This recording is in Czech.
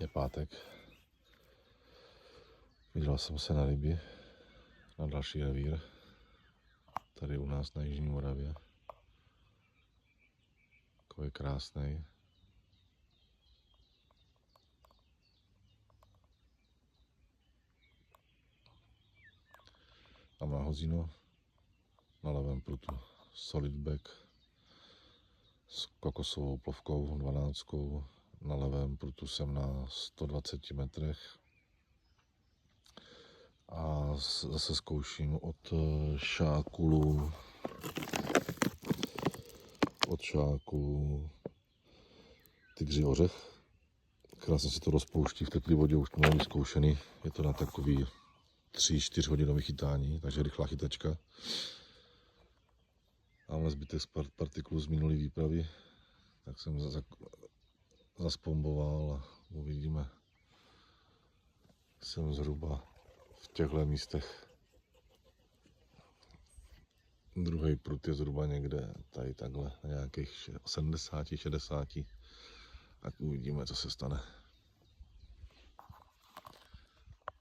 Je pátek. Vydal jsem se na ryby, na další revír, tady u nás na Jižní Moravě. Takový krásný. Tam na hozino, na levém prutu solidback s kokosovou plovkou 12. Na levém prutu jsem na 120 metrech. A zase zkouším od šákulu tygří ořech. Krásně se to rozpouští v teplé vodě, už to mám vyzkoušený. Je to na takový 3-4 hodinový chytání, takže rychlá chytačka. Mám zbytek z partiklů z minulé výpravy, tak jsem zaspomboval a uvidíme. Jsem zhruba v těchto místech. Druhý prut je zhruba někde tady takhle, na nějakých 70, 60. Tak uvidíme, co se stane.